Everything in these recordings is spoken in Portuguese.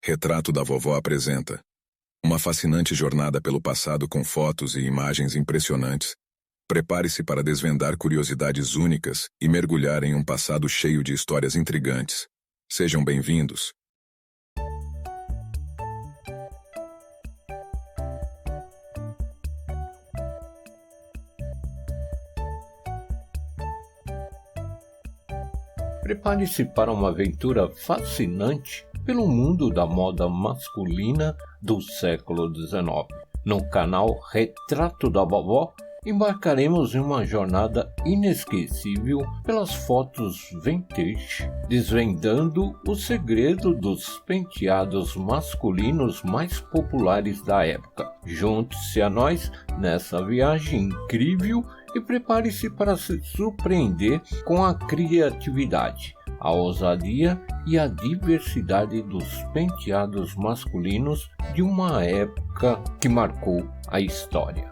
Retrato da Vovó apresenta uma fascinante jornada pelo passado com fotos e imagens impressionantes. Prepare-se para desvendar curiosidades únicas e mergulhar em um passado cheio de histórias intrigantes. Sejam bem-vindos. Prepare-se para uma aventura fascinante pelo mundo da moda masculina do século XIX. No canal Retrato da Vovó, embarcaremos em uma jornada inesquecível pelas fotos vintage, desvendando o segredo dos penteados masculinos mais populares da época. Junte-se a nós nessa viagem incrível e prepare-se para se surpreender com a criatividade, a ousadia e a diversidade dos penteados masculinos de uma época que marcou a história.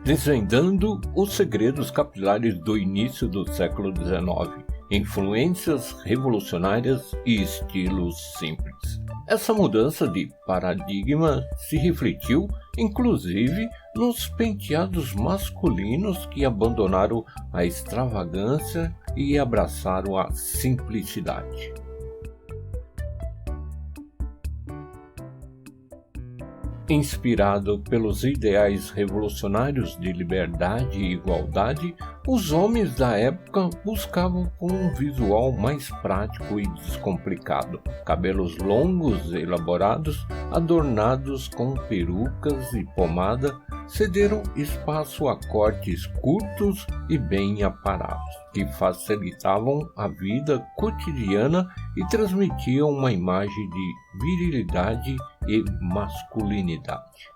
Desvendando os segredos capilares do início do século XIX, influências revolucionárias e estilos simples. Essa mudança de paradigma se refletiu, inclusive, nos penteados masculinos que abandonaram a extravagância e abraçaram a simplicidade. Inspirado pelos ideais revolucionários de liberdade e igualdade, os homens da época buscavam por um visual mais prático e descomplicado. Cabelos longos e elaborados, adornados com perucas e pomada, cederam espaço a cortes curtos e bem aparados, que facilitavam a vida cotidiana e transmitiam uma imagem de virilidade e masculinidade.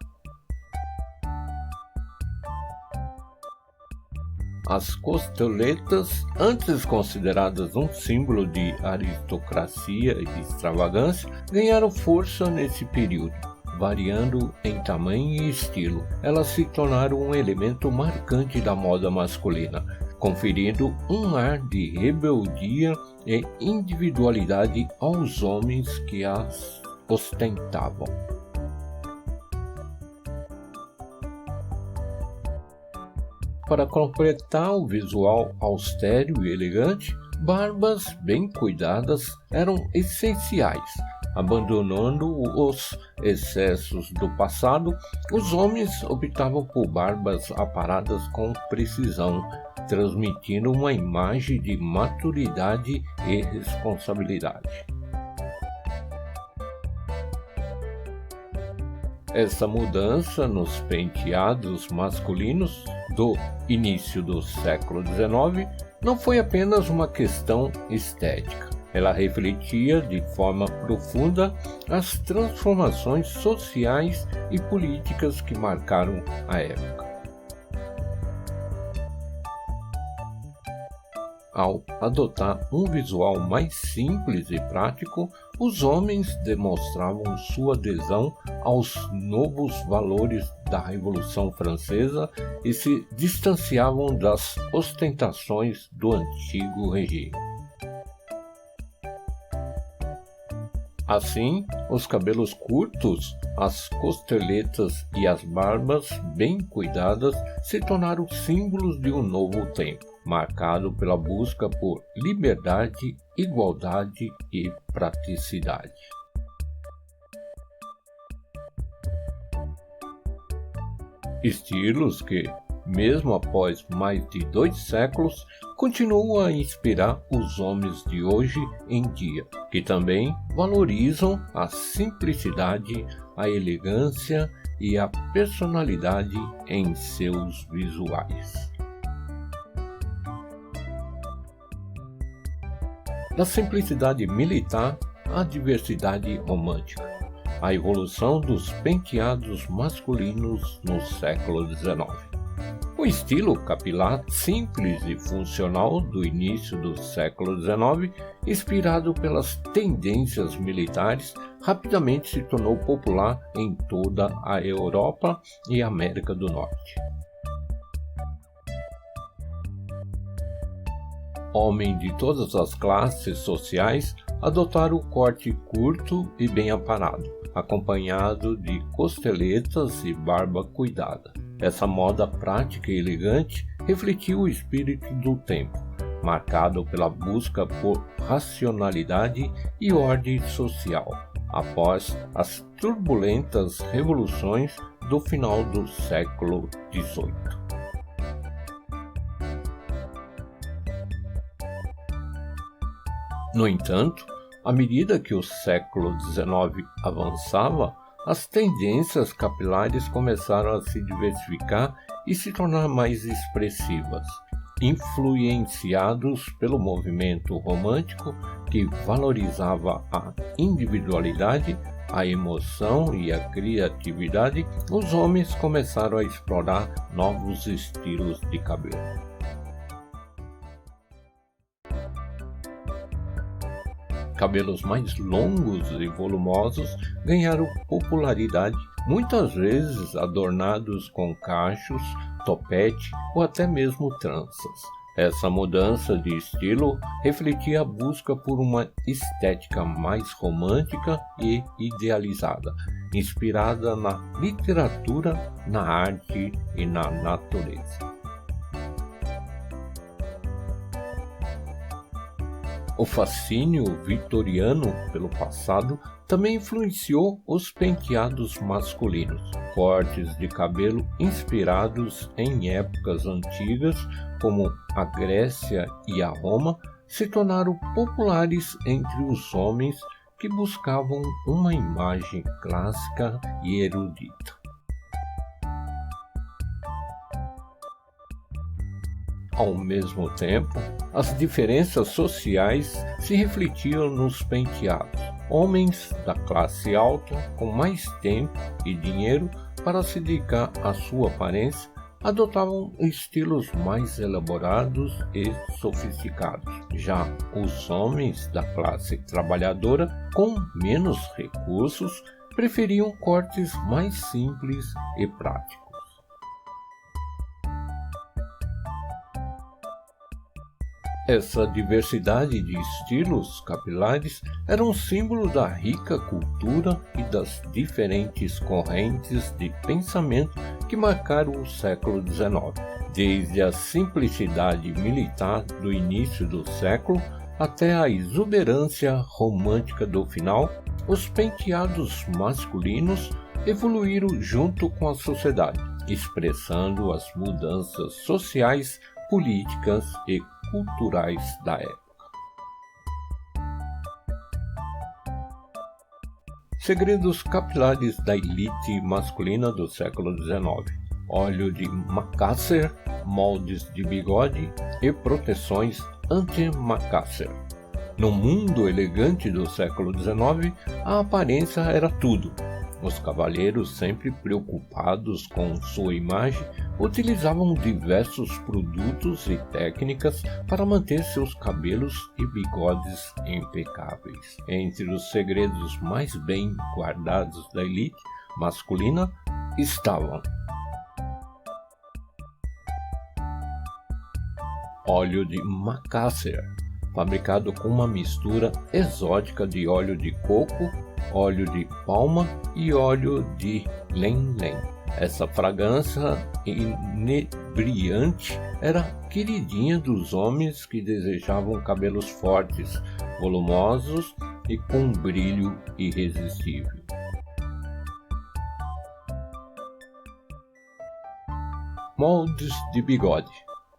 As costeletas, antes consideradas um símbolo de aristocracia e extravagância, ganharam força nesse período. Variando em tamanho e estilo, elas se tornaram um elemento marcante da moda masculina, conferindo um ar de rebeldia e individualidade aos homens que as ostentavam. Para completar o visual austero e elegante, barbas bem cuidadas eram essenciais. Abandonando os excessos do passado, os homens optavam por barbas aparadas com precisão, transmitindo uma imagem de maturidade e responsabilidade. Essa mudança nos penteados masculinos do início do século XIX não foi apenas uma questão estética. Ela refletia de forma profunda as transformações sociais e políticas que marcaram a época. Ao adotar um visual mais simples e prático, os homens demonstravam sua adesão aos novos valores da Revolução Francesa e se distanciavam das ostentações do antigo regime. Assim, os cabelos curtos, as costeletas e as barbas bem cuidadas se tornaram símbolos de um novo tempo, marcado pela busca por liberdade, igualdade e praticidade. Estilos que, mesmo após mais de 2 séculos, continuam a inspirar os homens de hoje em dia, que também valorizam a simplicidade, a elegância e a personalidade em seus visuais. Da simplicidade militar à diversidade romântica, a evolução dos penteados masculinos no século XIX. O estilo capilar simples e funcional do início do século XIX, inspirado pelas tendências militares, rapidamente se tornou popular em toda a Europa e América do Norte. Homens de todas as classes sociais adotaram o corte curto e bem aparado, acompanhado de costeletas e barba cuidada. Essa moda prática e elegante refletiu o espírito do tempo, marcado pela busca por racionalidade e ordem social, após as turbulentas revoluções do final do século XVIII. No entanto, à medida que o século XIX avançava, as tendências capilares começaram a se diversificar e se tornar mais expressivas, influenciados pelo movimento romântico que valorizava a individualidade, a emoção e a criatividade. Os homens começaram a explorar novos estilos de cabelo. Cabelos mais longos e volumosos ganharam popularidade, muitas vezes adornados com cachos, topete ou até mesmo tranças. Essa mudança de estilo refletia a busca por uma estética mais romântica e idealizada, inspirada na literatura, na arte e na natureza. O fascínio vitoriano pelo passado também influenciou os penteados masculinos. Cortes de cabelo inspirados em épocas antigas, como a Grécia e a Roma, se tornaram populares entre os homens que buscavam uma imagem clássica e erudita. Ao mesmo tempo, as diferenças sociais se refletiam nos penteados. Homens da classe alta, com mais tempo e dinheiro para se dedicar à sua aparência, adotavam estilos mais elaborados e sofisticados. Já os homens da classe trabalhadora, com menos recursos, preferiam cortes mais simples e práticos. Essa diversidade de estilos capilares era um símbolo da rica cultura e das diferentes correntes de pensamento que marcaram o século XIX. Desde a simplicidade militar do início do século até a exuberância romântica do final, os penteados masculinos evoluíram junto com a sociedade, expressando as mudanças sociais, políticas e culturais da época. Segredos capilares da elite masculina do século XIX: óleo de Macassar, moldes de bigode e proteções anti-Macassar. No mundo elegante do século XIX, a aparência era tudo. Os cavalheiros, sempre preocupados com sua imagem, utilizavam diversos produtos e técnicas para manter seus cabelos e bigodes impecáveis. Entre os segredos mais bem guardados da elite masculina estavam: óleo de Macassar, fabricado com uma mistura exótica de óleo de coco, óleo de palma e óleo de lém-lém. Essa fragrância inebriante era queridinha dos homens que desejavam cabelos fortes, volumosos e com brilho irresistível. Moldes de bigode.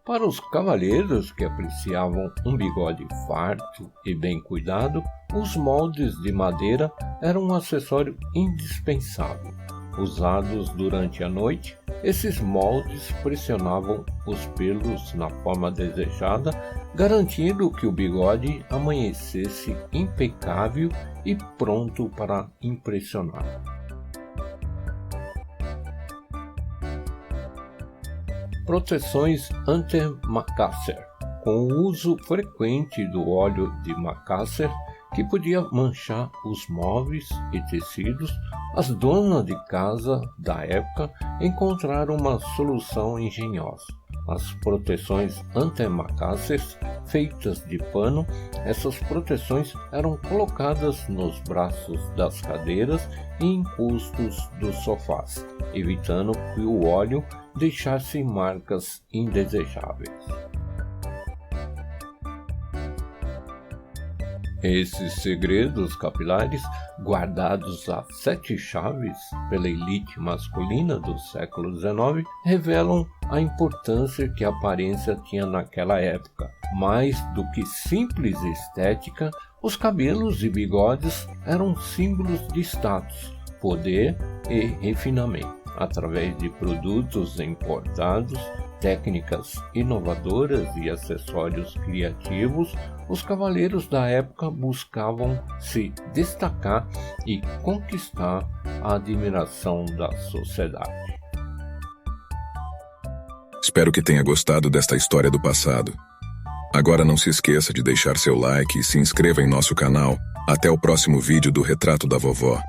Para os cavalheiros que apreciavam um bigode farto e bem cuidado, os moldes de madeira eram um acessório indispensável. Usados durante a noite, esses moldes pressionavam os pelos na forma desejada, garantindo que o bigode amanhecesse impecável e pronto para impressionar. Proteções anti-Macassar. Com o uso frequente do óleo de Macassar, que podia manchar os móveis e tecidos, as donas de casa da época encontraram uma solução engenhosa. as proteções antimacaças feitas de pano. Essas proteções eram colocadas nos braços das cadeiras e encostos dos sofás, evitando que o óleo deixasse marcas indesejáveis. Esses segredos capilares, guardados a 7 chaves pela elite masculina do século XIX, revelam a importância que a aparência tinha naquela época. Mais do que simples estética, os cabelos e bigodes eram símbolos de status, poder e refinamento. Através de produtos importados, técnicas inovadoras e acessórios criativos, os cavaleiros da época buscavam se destacar e conquistar a admiração da sociedade. Espero que tenha gostado desta história do passado. Agora não se esqueça de deixar seu like e se inscreva em nosso canal. Até o próximo vídeo do Retrato da Vovó.